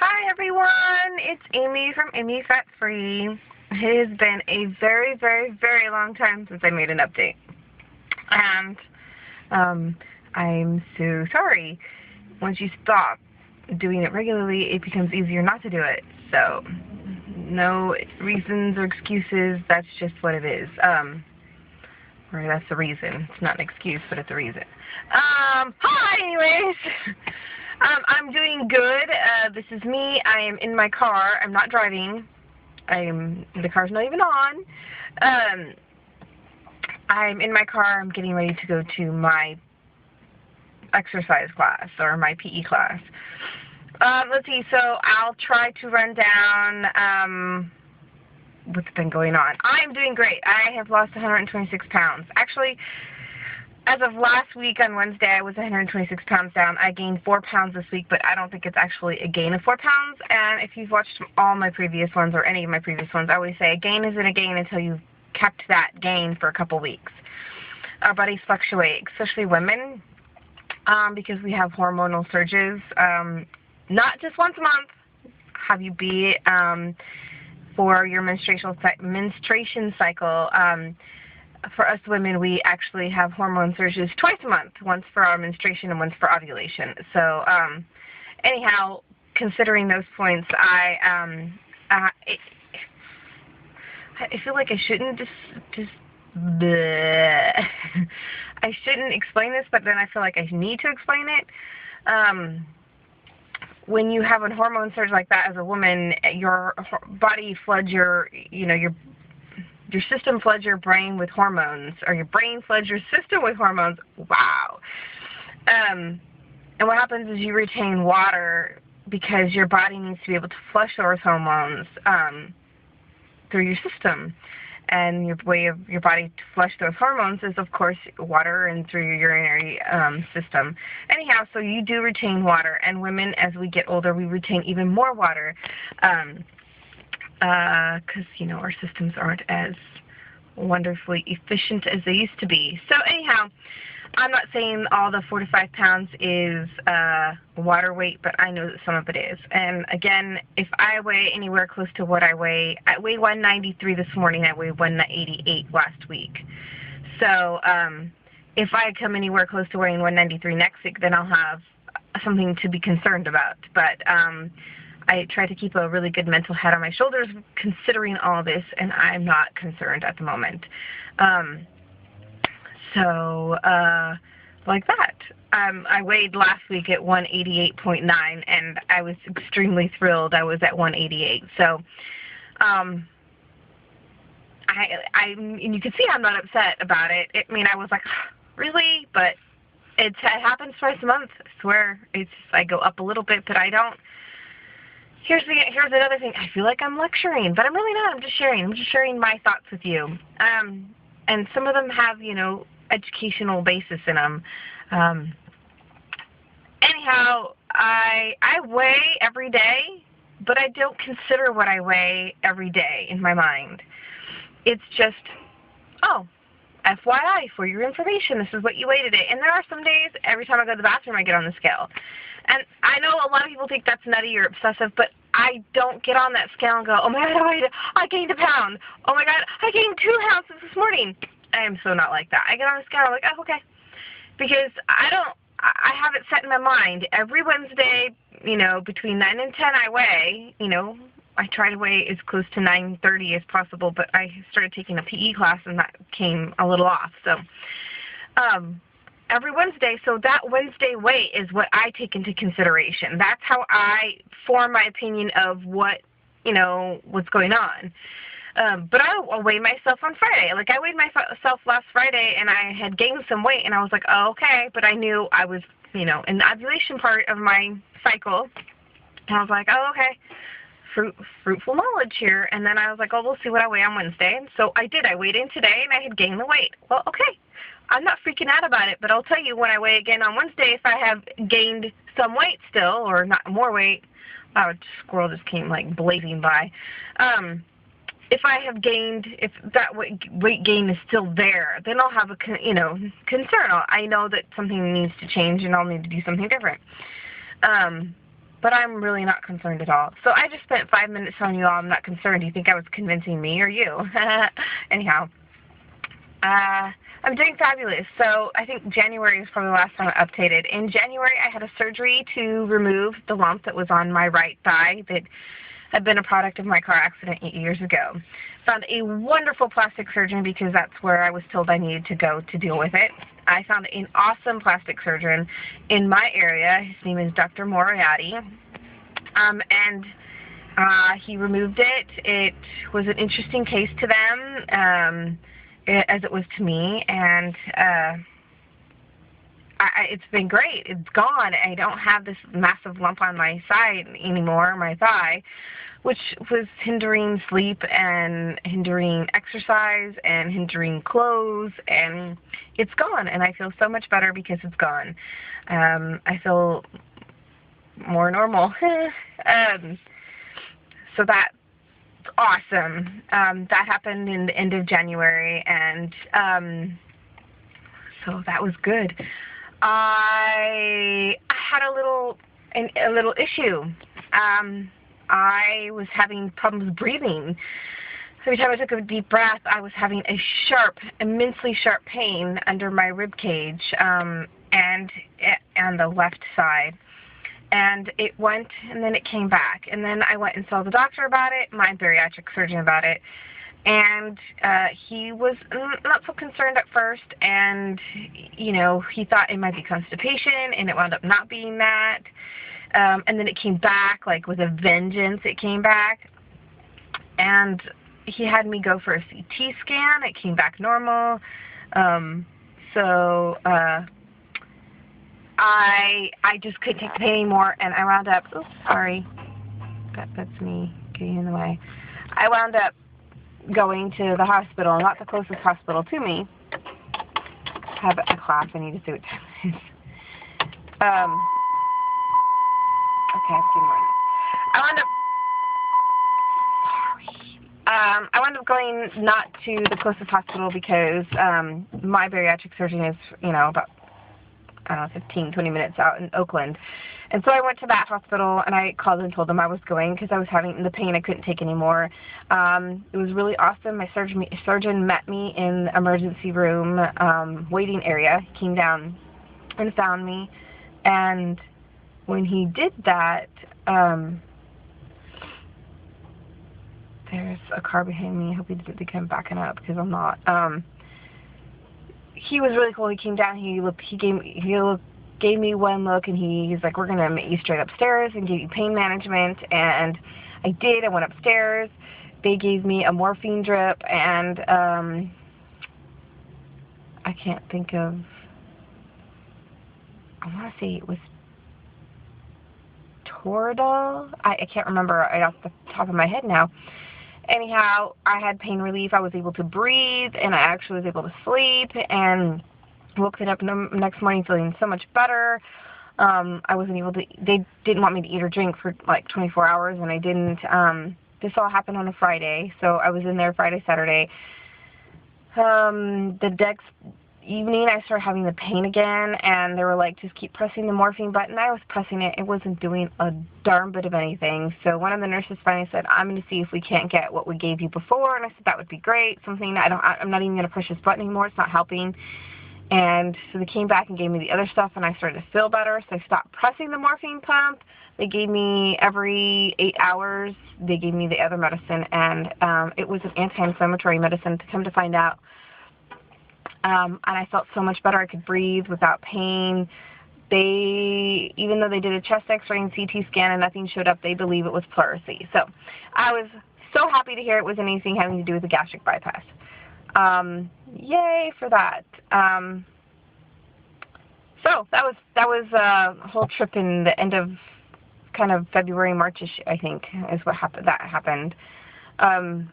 Hi everyone, it's Amy from Amy Fat Free. It has been a very, very, very long time since I made an update. And I'm so sorry. Once you stop doing it regularly, it becomes easier not to do it. So, no reasons or excuses, that's just what it is. Or that's the reason. It's not an excuse, but it's a reason. Hi anyways! I'm doing good. This is me. I am in my car. I'm not driving. The car's not even on. I'm in my car. I'm getting ready to go to my exercise class or my PE class. Let's see. So I'll try to run down what's been going on. I'm doing great. I have lost 126 pounds. Actually, as of last week on Wednesday, I was 126 pounds down. I gained 4 pounds this week, but I don't think it's actually a gain of 4 pounds. And if you've watched all my previous ones or any of my previous ones, I always say a gain isn't a gain until you've kept that gain for a couple weeks. Our bodies fluctuate, especially women, because we have hormonal surges. Not just once a month have you be for your menstruation cycle. For us women, we actually have hormone surges twice a month, once for our menstruation and once for ovulation. So, anyhow, considering those points, I feel like I shouldn't just bleh. I shouldn't explain this, but then I feel like I need to explain it. When you have a hormone surge like that as a woman, your body floods your system floods your brain with hormones, or your brain floods your system with hormones. Wow. And what happens is you retain water because your body needs to be able to flush those hormones through your system. And your way of your body to flush those hormones is, of course, water and through your urinary system. Anyhow, so you do retain water. And women, as we get older, we retain even more water. Because, our systems aren't as wonderfully efficient as they used to be. So anyhow, I'm not saying all the 4 to 5 pounds is water weight, but I know that some of it is. And again, if I weigh anywhere close to what I weighed 193 this morning. I weighed 188 last week. So if I come anywhere close to weighing 193 next week, then I'll have something to be concerned about. But I try to keep a really good mental head on my shoulders considering all this, and I'm not concerned at the moment. Like that. I weighed last week at 188.9, and I was extremely thrilled I was at 188. So, and you can see I'm not upset about it. I was like, really? But it happens twice a month. I swear. I go up a little bit, but I don't. Here's another thing. I feel like I'm lecturing, but I'm really not. I'm just sharing. I'm just sharing my thoughts with you. And some of them have, educational basis in them. Anyhow, I weigh every day, but I don't consider what I weigh every day in my mind. It's just, FYI, for your information, this is what you weighed today. And there are some days, every time I go to the bathroom, I get on the scale. And I know a lot of people think that's nutty or obsessive, but I don't get on that scale and go, oh my God, I gained a pound. Oh my God, I gained 2 ounces this morning. I am so not like that. I get on the scale, I'm like, oh, okay. Because I have it set in my mind. Every Wednesday, between 9 and 10 I weigh, I try to weigh as close to 9:30 as possible, but I started taking a PE class and that came a little off. So, every Wednesday, so that Wednesday weight is what I take into consideration. That's how I form my opinion of what's going on. But I weigh myself on Friday. Like, I weighed myself last Friday, and I had gained some weight, and I was like, oh, okay. But I knew I was, in the ovulation part of my cycle, and I was like, oh, okay. Fruitful knowledge here. And then I was like, oh, we'll see what I weigh on Wednesday. And so I did. I weighed in today, and I had gained the weight. Well, okay. I'm not freaking out about it, but I'll tell you when I weigh again on Wednesday, if I have gained some weight still, or not more weight. Wow, a squirrel just came, blazing by. If I have gained, if that weight gain is still there, then I'll have a, concern. I know that something needs to change, and I'll need to do something different. but I'm really not concerned at all. So I just spent 5 minutes telling you all I'm not concerned. Do you think I was convincing me or you? Anyhow, I'm doing fabulous. So I think January is probably the last time I updated. In January, I had a surgery to remove the lump that was on my right thigh that had been a product of my car accident 8 years ago. Found a wonderful plastic surgeon because that's where I was told I needed to go to deal with it. I found an awesome plastic surgeon in my area. His name is Dr. Moriarty. And he removed it. It was an interesting case to them, as it was to me, and it's been great. It's gone. I don't have this massive lump on my side anymore, my thigh, which was hindering sleep and hindering exercise and hindering clothes, and it's gone, and I feel so much better because it's gone. I feel more normal. So that's awesome. That happened in the end of January, and so that was good. I had a little issue. I was having problems breathing. Every time I took a deep breath, I was having a immensely sharp pain under my rib cage, and on the left side. And it went, and then it came back. And then I went and saw the doctor about it, my bariatric surgeon about it. And he was not so concerned at first, and, you know, he thought it might be constipation, and it wound up not being that. And then it came back, like with a vengeance, it came back. And he had me go for a CT scan. It came back normal. I just couldn't take the pain anymore, and I wound up, oops, sorry, that's me getting in the way. I wound up going to the hospital, not the closest hospital to me. I have a class, I need to see what time it is. Okay, I have to get I wound up going not to the closest hospital because my bariatric surgeon is, you know, about 15, 20 minutes out in Oakland. And so I went to that hospital, and I called and told them I was going because I was having the pain I couldn't take anymore. It was really awesome. My surgeon met me in the emergency room waiting area. He came down and found me. And when he did that, there's a car behind me. I hope he didn't think I'm backing up because I'm not. He was really cool. He came down. He gave me one look, and he's like, "We're gonna meet you straight upstairs and give you pain management." And I did. I went upstairs. They gave me a morphine drip, and I can't think of. I want to say it was Toradol. I can't remember right off the top of my head now. Anyhow, I had pain relief. I was able to breathe, and I actually was able to sleep, and woke it up next morning feeling so much better. I wasn't able to, they didn't want me to eat or drink for like 24 hours, and I didn't. This all happened on a Friday, so I was in there Friday, Saturday. The next evening, I started having the pain again, and they were like, just keep pressing the morphine button. I was pressing it. It wasn't doing a darn bit of anything. So one of the nurses finally said, I'm going to see if we can't get what we gave you before. And I said, that would be great. I'm not even going to push this button anymore. It's not helping. And so they came back and gave me the other stuff, and I started to feel better. So I stopped pressing the morphine pump. They gave me every 8 hours. They gave me the other medicine, and it was an anti-inflammatory medicine, to come to find out. And I felt so much better. I could breathe without pain. Even though they did a chest x-ray and CT scan and nothing showed up, they believe it was pleurisy. So I was so happy to hear it wasn't anything having to do with the gastric bypass. Yay for that. So that was a whole trip in the end of kind of February, March-ish, I think, is what happened. That happened. I'm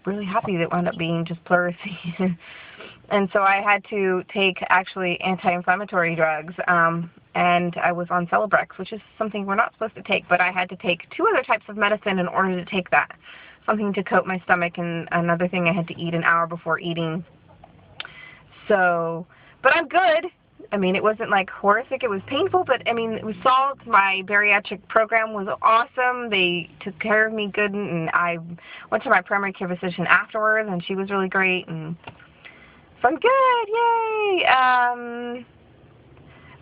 really happy that it wound up being just pleurisy. And so I had to take actually anti-inflammatory drugs, and I was on Celebrex, which is something we're not supposed to take, but I had to take 2 other types of medicine in order to take that. Something to coat my stomach, and another thing I had to eat an hour before eating. So, but I'm good. I mean, it wasn't like horrific, it was painful, but I mean, it was solved. My bariatric program was awesome. They took care of me good, and I went to my primary care physician afterwards, and she was really great, and so I'm good, yay!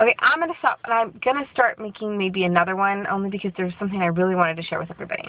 Okay, I'm going to stop, and I'm going to start making maybe another one, only because there's something I really wanted to share with everybody.